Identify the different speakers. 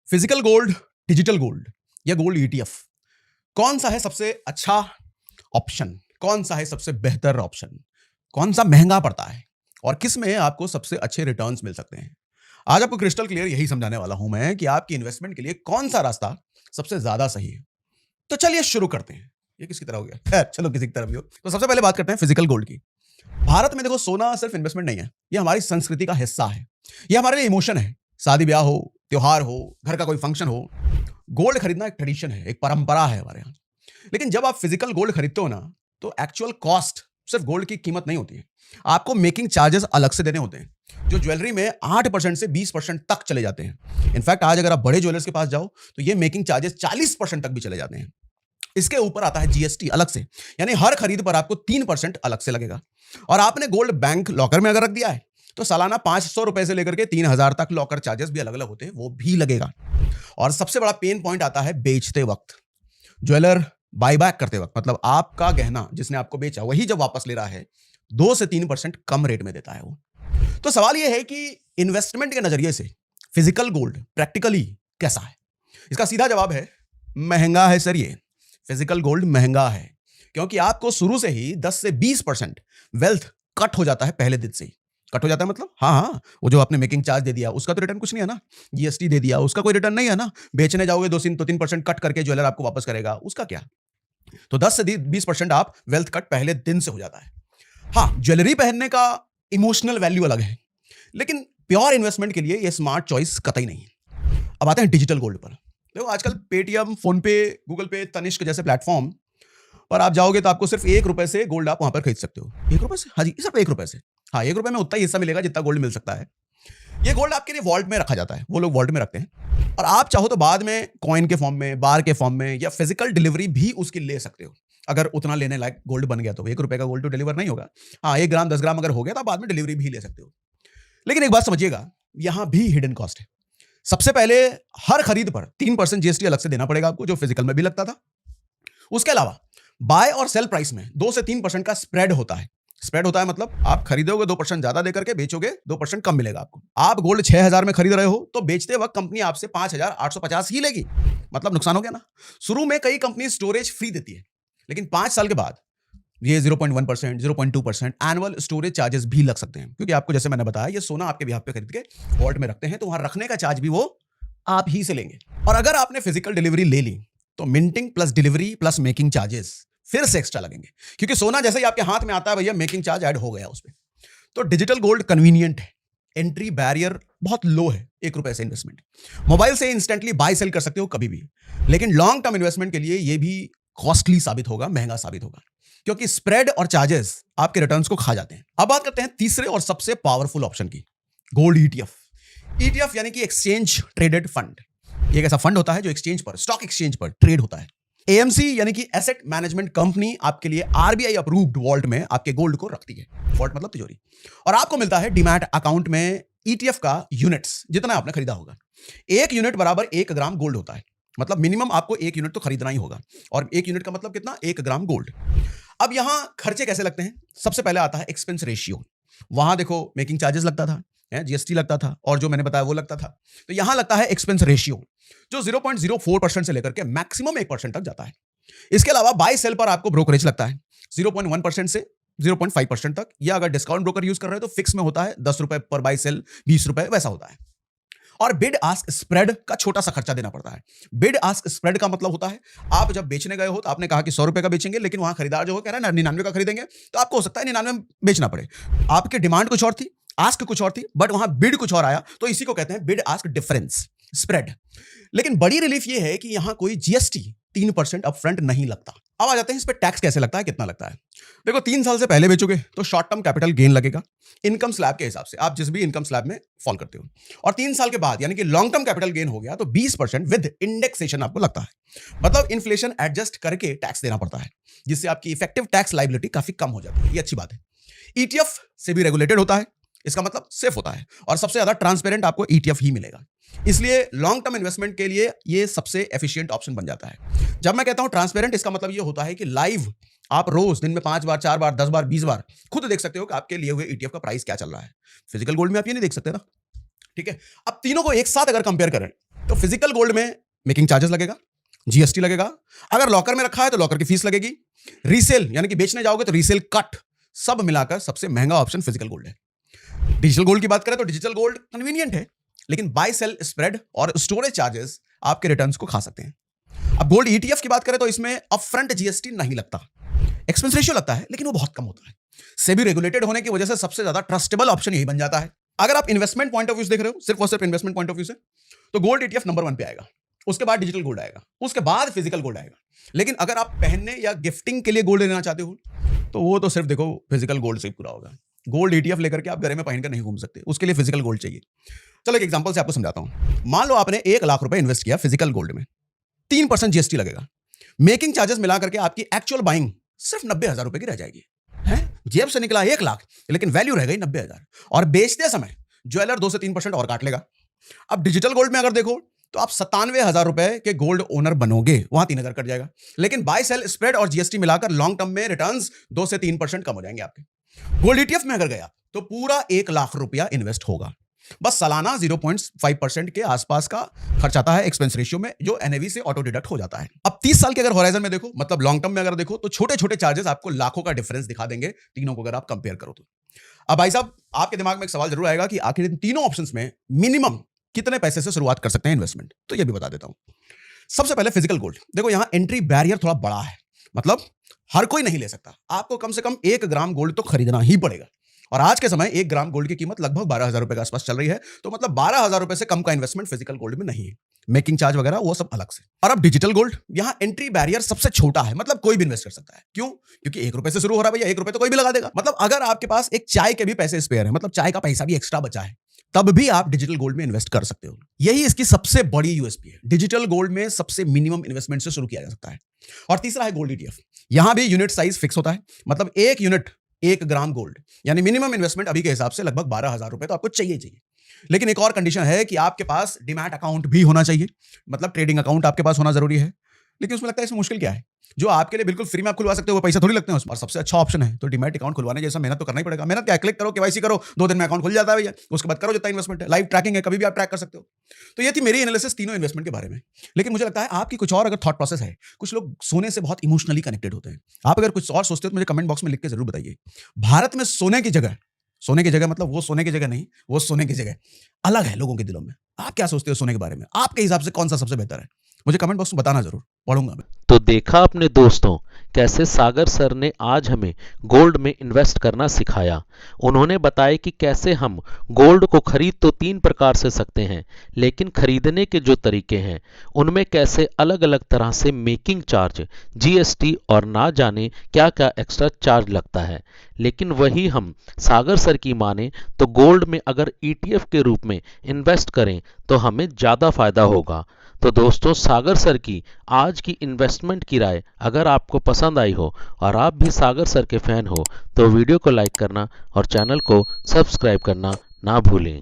Speaker 1: Physical gold, digital gold या gold ETF, कौन सा है सबसे अच्छा ऑप्शन? कौन सा है सबसे बेहतर ऑप्शन? कौन सा महंगा पड़ता है और किस में आपको सबसे अच्छे रिटर्न्स मिल सकते हैं? आज आपको क्रिस्टल क्लियर यही समझाने वाला हूं मैं कि आपकी इन्वेस्टमेंट के लिए कौन सा रास्ता सबसे ज्यादा सही है। तो चलिए शुरू करते हैं। ये किसकी तरह हो गया? खैर चलो, किसी की तरह भी हो। तो सबसे पहले बात करते हैं फिजिकल गोल्ड की। भारत में देखो, सोना सिर्फ इन्वेस्टमेंट नहीं है, ये हमारी संस्कृति का हिस्सा है। ये हमारे लिए इमोशन है। शादी ब्याह हो, त्योहार हो, घर का कोई फंक्शन हो, गोल्ड खरीदना एक ट्रेडिशन है, एक परंपरा है हमारे यहाँ। लेकिन जब आप फिजिकल गोल्ड खरीदते हो ना, तो एक्चुअल कॉस्ट सिर्फ गोल्ड की कीमत नहीं होती है, आपको मेकिंग चार्जेस अलग से देने होते हैं, जो ज्वेलरी में 8% से 20% तक चले जाते हैं। इनफैक्ट आज अगर आप बड़े ज्वेलर्स के पास जाओ तो ये मेकिंग चार्जेस 40% तक भी चले जाते हैं। इसके ऊपर आता है जीएसटी अलग से, यानी हर खरीद पर आपको 3% अलग से लगेगा। और आपने गोल्ड बैंक लॉकर में अगर रख दिया है तो सालाना 500 रुपए से लेकर के 3000 तक लॉकर चार्जेस भी अलग अलग होते हैं, वो भी लगेगा। और सबसे बड़ा पेन पॉइंट आता है बेचते वक्त, ज्वेलर बायबैक करते वक्त, मतलब आपका गहना जिसने आपको बेचा वही जब वापस ले रहा है 2 से 3% कम रेट में देता है वो। तो सवाल यह है कि इन्वेस्टमेंट के नजरिए से फिजिकल गोल्ड प्रैक्टिकली कैसा है? इसका सीधा जवाब है महंगा है सर। ये फिजिकल गोल्ड महंगा है क्योंकि आपको शुरू से ही 10 से 20% वेल्थ कट हो जाता है, पहले दिन से ही कट हो जाता है। मतलब हाँ, वो जो आपने मेकिंग चार्ज दे दिया उसका तो रिटर्न कुछ नहीं है ना, जीएसटी दे दिया उसका कोई रिटर्न नहीं है ना, बेचने जाओगे 2-3% कट करके ज्वेलर आपको वापस करेगा, उसका क्या? तो 10 से 20% आप वेल्थ कट पहले दिन से हो जाता है। हाँ, ज्वेलरी पहनने का इमोशनल वैल्यू अलग है, लेकिन प्योर इन्वेस्टमेंट के लिए ये स्मार्ट चॉइस कतई नहीं है। अब आते हैं डिजिटल गोल्ड पर। देखो, आजकल पेटीएम, फोन पे, गूगल पे, तनिष्क जैसे प्लेटफॉर्म पर आप जाओगे तो आपको सिर्फ 1 रुपए से गोल्ड आप वहां पर खरीद सकते हो। 1 रुपए से? हाँ जी, सिर्फ 1 रुपए से। हाँ, 1 रुपए में उतना ही हिस्सा मिलेगा जितना गोल्ड मिल सकता है। ये गोल्ड आपके लिए वॉल्ट में रखा जाता है, वो लोग वॉल्ट में रखते हैं, और आप चाहो तो बाद में कॉइन के फॉर्म में, बार के फॉर्म में या फिजिकल डिलीवरी भी उसकी ले सकते हो। अगर उतना लेने लायक गोल्ड बन गया तो 1 रुपए का गोल्ड तो डिलीवर नहीं होगा। हाँ, 1 ग्राम 10 ग्राम अगर हो गया तो आप बाद में डिलीवरी भी ले सकते हो। लेकिन एक बात समझिएगा, यहां भी हिडन कॉस्ट है। सबसे पहले हर खरीद पर 3% जीएसटी अलग से देना पड़ेगा आपको, जो फिजिकल में भी लगता था। उसके अलावा बाय और सेल प्राइस में 2 से 3% का स्प्रेड होता है। स्प्रेड होता है मतलब आप खरीदोगे 2% ज्यादा देकर के, बेचोगे 2% कम मिलेगा आपको। आप गोल्ड 6000 में खरीद रहे हो तो बेचते वक्त कंपनी आपसे 5850 ही लेगी, मतलब नुकसान हो गया ना। शुरू में कई कंपनी स्टोरेज फ्री देती है, लेकिन 5 साल के बाद ये 0.1%, 0.2% एनुअल स्टोरेज चार्जेस भी लग सकते हैं, क्योंकि आपको जैसे मैंने बताया ये सोना आपके बिहाफ पे खरीद के वॉल्ट में रखते हैं, तो वहां रखने का चार्ज भी वो आप ही से लेंगे। और अगर आपने फिजिकल डिलीवरी ले ली तो minting plus delivery plus making charges फिर से एक्स्ट्रा लगेंगे, क्योंकि सोना जैसे ही आपके हाथ में आता है भैया मेकिंग चार्ज ऐड हो गया उस पर। तो डिजिटल गोल्ड कन्वीनियंट है, एंट्री बैरियर बहुत लो है, 1 रुपए से इन्वेस्टमेंट, मोबाइल से इंस्टेंटली बाय सेल कर सकते हो कभी भी। लेकिन लॉन्ग टर्म इन्वेस्टमेंट के लिए ये भी कॉस्टली साबित होगा, महंगा साबित होगा, क्योंकि स्प्रेड और चार्जेस आपके रिटर्न्स को खा जाते हैं। अब बात करते हैं तीसरे और सबसे पावरफुल ऑप्शन की, गोल्ड ईटीएफ। ईटीएफ यानी कि एक्सचेंज ट्रेडेड फंड। ये एक ऐसा फंड होता है जो एक्सचेंज पर, स्टॉक एक्सचेंज पर ट्रेड होता है। एएमसी यानी कि एसेट मैनेजमेंट कंपनी आपके लिए आरबीआई अप्रूव्ड वॉल्ट में आपके गोल्ड को रखती है। वॉल्ट मतलब तिजोरी। और आपको मिलता है डीमैट अकाउंट में ईटीएफ का यूनिट्स, जितना आपने खरीदा होगा। 1 यूनिट बराबर 1 ग्राम गोल्ड होता है, मतलब मिनिमम आपको 1 यूनिट तो खरीदना ही होगा। और 1 यूनिट का मतलब कितना? 1 ग्राम गोल्ड। अब यहां खर्चे कैसे लगते हैं? सबसे पहले आता है एक्सपेंस रेशियो। वहां देखो मेकिंग चार्जेस लगता था, जीएसटी लगता था, और जो मैंने बताया वो लगता था। तो यहां लगता है एक्सपेंस रेशियो, जो 0.04% से लेकर के मैक्सिमम 1% तक जाता है। इसके अलावा बाय सेल पर आपको ब्रोकरेज लगता है 0.1% से 0.5% तक, या अगर डिस्काउंट ब्रोकर यूज कर रहे हो तो फिक्स में होता है 10 रुपए पर बाय सेल, 20 रुपए वैसा होता है। और बिड आस्क स्प्रेड का छोटा सा खर्चा देना पड़ता है। बिड आस्क स्प्रेड का मतलब होता है आप जब बेचने गए हो तो आपने कहा कि 100 रुपए का बेचेंगे, लेकिन वहां खरीदार जो हो कह रहा है 99 का खरीदेंगे, तो आपको हो सकता है 99 में बेचना पड़े। आपकी डिमांड कुछ और थी, आस्क कुछ और थी, बट वहां बिड कुछ और आया, तो इसी को कहते हैं बिड आस्क डिफरेंस, स्प्रेड। लेकिन बड़ी रिलीफ ये है कि यहां कोई जीएसटी 3% अपफ्रंट नहीं लगता। अब आ जाते हैं इस पे टैक्स कैसे लगता है, कितना लगता है। देखो, 3 साल से पहले बेचोगे तो शॉर्ट टर्म कैपिटल गेन लगेगा, इनकम स्लैब के हिसाब से, आप जिस भी इनकम स्लैब में फॉल करते हो। और 3 साल के बाद यानी कि लॉन्ग टर्म कैपिटल गेन हो गया तो 20% विद इंडेक्सेशन आपको लगता है, मतलब इन्फ्लेशन एडजस्ट करके टैक्स देना पड़ता है, जिससे आपकी इफेक्टिव टैक्स लायबिलिटी काफी कम हो जाती है। ये अच्छी बात है। ईटीएफ से भी रेगुलेटेड होता है, इसका मतलब सेफ होता है, और सबसे ज्यादा ट्रांसपेरेंट आपको ईटीएफ ही मिलेगा। इसलिए लॉन्ग टर्म इन्वेस्टमेंट के लिए ये सबसे एफिशिएंट ऑप्शन बन जाता है। जब मैं कहता हूं ट्रांसपेरेंट, इसका मतलब ये होता है कि लाइव आप रोज दिन में 5 बार, 4 बार, 10 बार, 20 बार खुद देख सकते हो कि आपके लिए हुए ईटीएफ का प्राइस क्या चल रहा है। फिजिकल गोल्ड में आप ये नहीं देख सकते ना, ठीक है। अब तीनों को एक साथ अगर कंपेयर करें तो फिजिकल गोल्ड में मेकिंग चार्जेस लगेगा, जीएसटी लगेगा, अगर लॉकर में रखा है तो लॉकर की फीस लगेगी, रीसेल यानी कि बेचने जाओगे तो रीसेल कट, सब मिलाकर सबसे महंगा ऑप्शन फिजिकल गोल्ड है। डिजिटल गोल्ड की बात करें तो डिजिटल गोल्ड कन्वीनियंट है, लेकिन बाय सेल स्प्रेड और स्टोरेज चार्जेस आपके रिटर्न्स को खा सकते हैं। अब गोल्ड ईटीएफ की बात करें तो इसमें अपफ्रंट जीएसटी नहीं लगता, एक्सपेंस रेशियो लगता है लेकिन वो बहुत कम होता है। सेबी रेगुलेटेड होने की वजह से सबसे ज्यादा ट्रस्टेबल ऑप्शन यही बन जाता है। अगर आप इन्वेस्टमेंट पॉइंट ऑफ व्यू से देख रहे हो, सिर्फ और सिर्फ इन्वेस्टमेंट पॉइंट ऑफ व्यू से, तो गोल्ड ईटीएफ नंबर 1 पे आएगा, उसके बाद डिजिटल गोल्ड आएगा, उसके बाद फिजिकल गोल्ड आएगा। लेकिन अगर आप पहनने या गिफ्टिंग के लिए गोल्ड लेना चाहते हो तो वो तो सिर्फ देखो फिजिकल गोल्ड से ही पूरा होगा। गोल्ड ईटीएफ लेकर के आप घर में पहनकर नहीं घूम सकते, उसके लिए फिजिकल गोल्ड चाहिए। चलो एक एग्जांपल से आपको समझाता हूं। मान लो आपने 1 लाख रुपए इन्वेस्ट किया फिजिकल गोल्ड में, 3% जीएसटी लगेगा, मेकिंग चार्जेस मिला करके आपकी एक्चुअल बाइंग सिर्फ 90,000 रुपए की रह जाएगी। है जेब से निकला 1 लाख, लेकिन वैल्यू रह गई 90,000, और बेचते समय ज्वेलर 2 से 3% और काट लेगा। अब डिजिटल गोल्ड में अगर देखो तो आप 97,000 रुपए के गोल्ड ओनर बनोगे, वहां 3,000 कट जाएगा, लेकिन बाय सेल स्प्रेड और जीएसटी मिलाकर लॉन्ग टर्म में रिटर्न्स 2 से 3% कम हो जाएंगे आपके। गोल्ड ईटीएफ में अगर गया तो पूरा 1 लाख रुपया इन्वेस्ट होगा, बस सालाना 0.5% के आसपास का खर्च आता है एक्सपेंस रेशियो में, जो एनएवी से ऑटो डिडक्ट हो जाता है। अब 30 साल के अगर होराइजन में देखो, मतलब लॉन्ग टर्म में अगर देखो, तो छोटे छोटे चार्जेस आपको लाखों का डिफरेंस दिखा देंगे तीनों को अगर आप कंपेयर करो तो। अब भाई साहब आपके दिमाग में एक सवाल जरूर आएगा कि आखिर इन तीनों ऑप्शंस में मिनिमम कितने पैसे से शुरुआत कर सकते हैं इन्वेस्टमेंट, तो ये भी बता देता हूं। सबसे पहले फिजिकल गोल्ड देखो, यहां एंट्री बैरियर थोड़ा बड़ा है, मतलब हर कोई नहीं ले सकता, आपको कम से कम 1 ग्राम गोल्ड तो खरीदना ही पड़ेगा, और आज के समय 1 ग्राम गोल्ड की कीमत लगभग 12,000 रुपए के आसपास चल रही है, तो मतलब 12,000 रुपए से कम का इन्वेस्टमेंट फिजिकल गोल्ड में नहीं है, मेकिंग चार्ज वगैरह वो सब अलग से। और अब डिजिटल गोल्ड, यहां एंट्री बैरियर सबसे छोटा है, मतलब कोई भी इन्वेस्ट कर सकता है। क्यों? क्योंकि 1 रुपए से शुरू हो रहा है भैया, 1 रुपए तो कोई भी लगा देगा। मतलब अगर आपके पास एक चाय के भी पैसे स्पेयर है, मतलब चाय का पैसा भी एक्स्ट्रा बचा है, तब भी आप डिजिटल गोल्ड में इन्वेस्ट कर सकते हो। यही इसकी सबसे बड़ी यूएसपी है, डिजिटल गोल्ड में सबसे मिनिमम इन्वेस्टमेंट से शुरू किया जा सकता है। और तीसरा है गोल्ड ईटीएफ, यहां भी यूनिट साइज फिक्स होता है, मतलब 1 यूनिट 1 ग्राम गोल्ड, यानी मिनिमम इन्वेस्टमेंट अभी के हिसाब से लगभग 12,000 रुपए तो आपको चाहिए। लेकिन एक और कंडीशन है कि आपके पास डीमैट अकाउंट भी होना चाहिए, मतलब ट्रेडिंग अकाउंट आपके पास होना जरूरी है। लेकिन उसमें लगता है इसमें मुश्किल क्या है, जो आपके लिए बिल्कुल फ्री में आप खुलवा सकते हो, वो पैसा थोड़ी लगते हैं उसमें। और सबसे अच्छा ऑप्शन है तो डीमैट अकाउंट खुलवाने जैसा मेहनत तो करना ही पड़ेगा। मेहनत क्या, क्लिक करो, केवाईसी करो, 2 दिन में अकाउंट खुल जाता है भैया, उसके बाद करो जितना इन्वेस्टमेंट है, लाइव ट्रैकिंग है, कभी भी आप ट्रैक कर सकते हो। तो ये थी मेरी एनालिसिस तीनों इन्वेस्टमेंट के बारे में। लेकिन मुझे लगता है आपकी कुछ और अगर थॉट प्रोसेस है, कुछ लोग सोने से बहुत इमोशनली कनेक्टेड होते हैं, आप अगर कुछ और सोचते हो तो मुझे कमेंट बॉक्स में लिख के जरूर बताइए। भारत में सोने की जगह मतलब वो सोने की जगह नहीं, वो सोने की जगह अलग है लोगों के दिलों में। आप क्या सोचते हो सोने के बारे में? आपके हिसाब से कौन सा सबसे बेहतर है? मुझे कमेंट बॉक्स में बताना जरूर, पढ़ूंगा मैं।
Speaker 2: तो देखा अपने दोस्तों कैसे सागर सर ने आज हमें गोल्ड में इन्वेस्ट करना सिखाया। उन्होंने बताया कि कैसे हम गोल्ड को खरीद तो 3 प्रकार से सकते हैं, लेकिन खरीदने के जो तरीके हैं उनमें कैसे अलग अलग तरह से मेकिंग चार्ज, जीएसटी और ना जाने क्या क्या एक्स्ट्रा चार्ज लगता है। लेकिन वही हम सागर सर की माने तो गोल्ड में अगर ईटीएफ के रूप में इन्वेस्ट करें तो हमें ज़्यादा फायदा होगा। तो दोस्तों सागर सर की आज की इन्वेस्टमेंट की राय अगर आपको पसंद आई हो और आप भी सागर सर के फैन हो तो वीडियो को लाइक करना और चैनल को सब्सक्राइब करना ना भूलें।